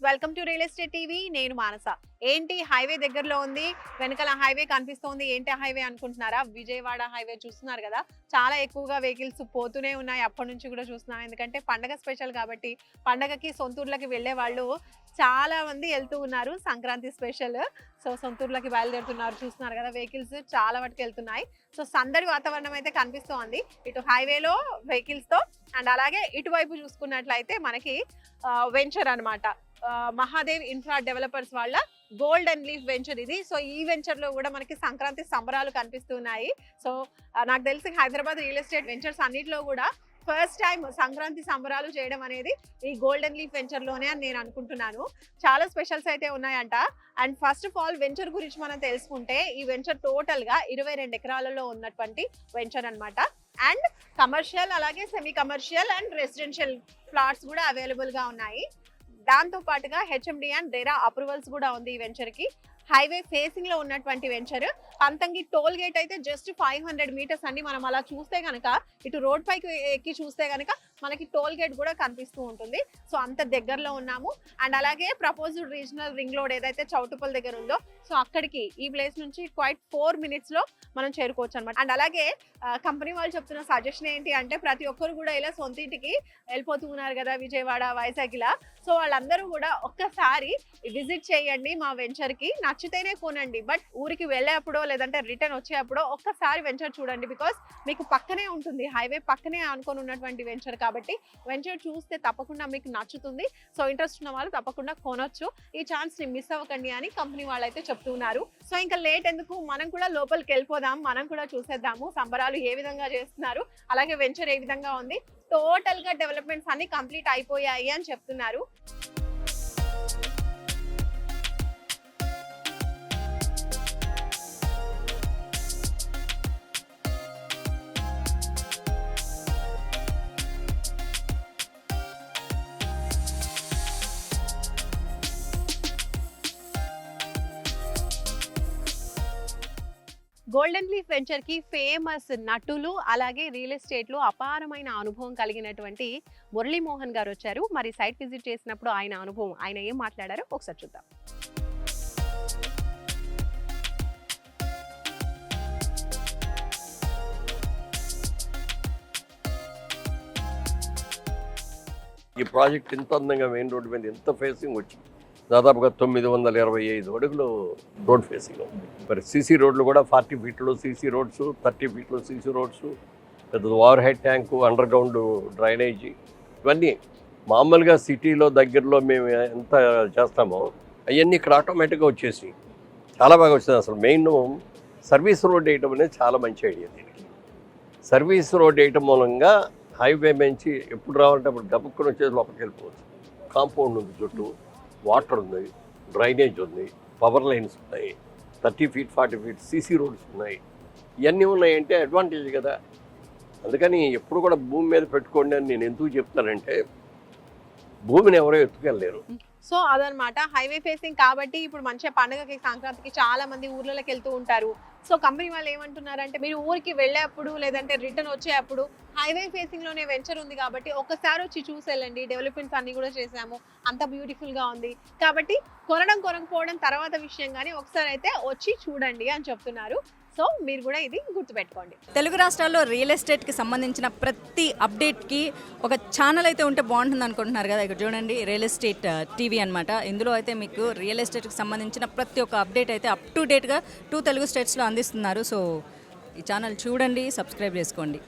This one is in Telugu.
Welcome to real estate TV. నేను మానస. ఏంటి హైవే దగ్గరలో ఉంది, వెనకాల హైవే కనిపిస్తోంది, ఏంటి హైవే అనుకుంటున్నారా? విజయవాడ హైవే చూస్తున్నారు కదా, చాలా ఎక్కువగా వెహికల్స్ పోతూనే ఉన్నాయి. అప్పటి నుంచి కూడా చూస్తున్నాం, ఎందుకంటే పండగ స్పెషల్ కాబట్టి పండగకి సొంతూర్లకి వెళ్ళే వాళ్ళు చాలా మంది వెళ్తూ ఉన్నారు. సంక్రాంతి స్పెషల్, సో సొంతూర్లకి బయలుదేరుతున్నారు. చూస్తున్నారు కదా, వెహికల్స్ చాలా మటుకు వెళ్తున్నాయి. సో సందడి వాతావరణం అయితే కనిపిస్తోంది ఇటు హైవేలో వెహికల్స్ తో. అండ్ అలాగే ఇటువైపు చూసుకున్నట్లయితే మనకి వెంచర్ అన్నమాట, మహాదేవ్ ఇన్ఫ్రా డెవలపర్స్ వాళ్ళ గోల్డెన్ లీఫ్ వెంచర్ ఇది. సో ఈ వెంచర్ లో కూడా మనకి సంక్రాంతి సంబరాలు కనిపిస్తున్నాయి. సో నాకు తెలిసి హైదరాబాద్ రియల్ ఎస్టేట్ వెంచర్స్ అన్నిటిలో కూడా ఫస్ట్ టైం సంక్రాంతి సంబరాలు చేయడం అనేది ఈ గోల్డెన్ లీఫ్ వెంచర్ లోనే అని నేను అనుకుంటున్నాను. చాలా స్పెషల్స్ అయితే ఉన్నాయంట. And first of all venture గురించి మనం తెలుసుకుంటే, ఈ వెంచర్ టోటల్ గా 22 ఎకరాలలో ఉన్నటువంటి వెంచర్ అన్నమాట. అండ్ కమర్షియల్, అలాగే semi commercial and residential flats కూడా అవైలబుల్ గా ఉన్నాయి. దాంతో పాటుగా హెచ్ఎండి అండ్ డెరా అప్రూవల్స్ కూడా ఉంది ఈ వెంచర్ కి. హైవే ఫేసింగ్ లో ఉన్నటువంటి వెంచర్. పంతంగి టోల్ గేట్ అయితే జస్ట్ 500 మీటర్స్ అండి. మనం అలా చూస్తే కనుక, ఇటు రోడ్ పైకి ఎక్కి చూస్తే కనుక మనకి టోల్ గేట్ కూడా కనిపిస్తూ ఉంటుంది. సో అంత దగ్గరలో ఉన్నాము. అండ్ అలాగే ప్రపోజ్డ్ రీజనల్ రింగ్ రోడ్ ఏదైతే చౌటుపల్ దగ్గర ఉందో, సో అక్కడికి ఈ ప్లేస్ నుంచి క్వైట్ 4 minutes లో మనం చేరుకోవచ్చు అనమాట. అండ్ అలాగే కంపెనీ వాళ్ళు చెప్తున్న సజెషన్ ఏంటి అంటే, ప్రతి ఒక్కరు కూడా ఇలా సొంత ఇంటికి వెళ్ళిపోతూ ఉన్నారు కదా విజయవాడ, వైజాగ్ ఇలా. సో వాళ్ళందరూ కూడా ఒక్కసారి విజిట్ చేయండి మా వెంచర్ కి. నచ్చితేనే కొనండి, బట్ ఊరికి వెళ్ళేప్పుడో లేదంటే రిటర్న్ వచ్చేప్పుడో ఒక్కసారి వెంచర్ చూడండి. బికాస్ మీకు పక్కనే ఉంటుంది, హైవే పక్కనే అనుకొని ఉన్నటువంటి వెంచర్ కాబట్టి వెంచర్ చూస్తే తప్పకుండా మీకు నచ్చుతుంది. సో ఇంట్రెస్ట్ ఉన్న వాళ్ళు తప్పకుండా కొనొచ్చు. ఈ ఛాన్స్ ని మిస్ అవ్వకండి అని కంపెనీ వాళ్ళు అయితే చెప్తున్నారు. సో ఇంకా లేట్ ఎందుకు, మనం కూడా లోపలికి వెళ్ళిపోదాం, మనం కూడా చూసేద్దాము సంబరాలు ఏ విధంగా చేస్తున్నారు, అలాగే వెంచర్ ఏ విధంగా ఉంది. టోటల్ గా డెవలప్మెంట్స్ అన్ని కంప్లీట్ అయిపోయాయి అని చెప్తున్నారు. గోల్డెన్ లీఫ్ వెంచర్ కి ఫేమస్ నటులు, అలాగే రియల్ ఎస్టేట్ లో అపారమైన అనుభవం కలిగినటువంటి మురళీమోహన్ గారు వచ్చారు. మరి సైట్ విజిట్ చేసినప్పుడు ఆయన అనుభవం, ఆయన ఏం మాట్లాడారో ఒకసారి చూద్దాం. ఈ ప్రాజెక్ట్ ఇంత అందంగా మెయిన్ రోడ్డు మీద ఎంత ఫేసింగ్ వచ్చింది, దాదాపుగా 925 అడుగులు రోడ్ ఫేసింగ్ ఉంది. మరి సీసీ రోడ్లు కూడా 40 ఫీట్లో సీసీ రోడ్స్, 30 ఫీట్లో సీసీ రోడ్స్, పెద్ద over head tank, under ground drainage, ఇవన్నీ మామూలుగా సిటీలో దగ్గరలో మేము ఎంత చేస్తామో అవన్నీ ఇక్కడ ఆటోమేటిక్గా వచ్చేసి చాలా బాగా వచ్చింది. అసలు మెయిన్ సర్వీస్ రోడ్ వేయటం అనేది చాలా మంచి ఐడియా. దీనికి సర్వీస్ రోడ్ వేయటం మూలంగా హైవే నుంచి ఎప్పుడు రావాలంటే అప్పుడు గబుక్కుని వచ్చేసి లోపలికి వెళ్ళిపోవచ్చు. కాంపౌండ్ ఉంది, చుట్టూ వాటర్ ఉంది, డ్రైనేజ్ ఉంది, పవర్ లైన్స్ ఉన్నాయి, 30 feet 40 feet సీసీ రోడ్స్ ఉన్నాయి. ఇవన్నీ ఉన్నాయంటే అడ్వాంటేజ్ కదా. అందుకని ఎప్పుడు కూడా భూమి మీద పెట్టుకోండి అని నేను ఎందుకు చెప్తానంటే, భూమిని ఎవరో ఎత్తుకెళ్ళలేరు. సో అదనమాట, హైవే ఫేసింగ్ కాబట్టి ఇప్పుడు మంచిగా పండుగకి సంక్రాంతికి చాలా మంది ఊర్లలోకి వెళ్తూ ఉంటారు. సో కంపెనీ వాళ్ళు ఏమంటున్నారంటే, మీరు ఊరికి వెళ్ళేప్పుడు లేదంటే రిటర్న్ వచ్చేటప్పుడు హైవే ఫేసింగ్ లోనే వెంచర్ ఉంది కాబట్టి ఒక్కసారి వచ్చి చూసి వెళ్ళండి. డెవలప్మెంట్స్ అన్ని కూడా చేసాము, అంత బ్యూటిఫుల్ గా ఉంది కాబట్టి కొనకపోవడం తర్వాత విషయం, కానీ ఒకసారి అయితే వచ్చి చూడండి అని చెప్తున్నారు. సో మీరు కూడా ఇది గుర్తుపెట్టుకోండి. తెలుగు రాష్ట్రాల్లో రియల్ ఎస్టేట్కి సంబంధించిన ప్రతి అప్డేట్కి ఒక ఛానల్ అయితే ఉంటే బాగుంటుంది అనుకుంటున్నారు కదా. ఇక్కడ చూడండి, రియల్ ఎస్టేట్ టీవీ అనమాట. ఇందులో అయితే మీకు రియల్ ఎస్టేట్కి సంబంధించిన ప్రతి ఒక్క అప్డేట్ అయితే అప్ టు డేట్గా 2 తెలుగు స్టేట్స్లో అందిస్తున్నారు. సో ఈ ఛానల్ చూడండి, సబ్స్క్రైబ్ చేసుకోండి.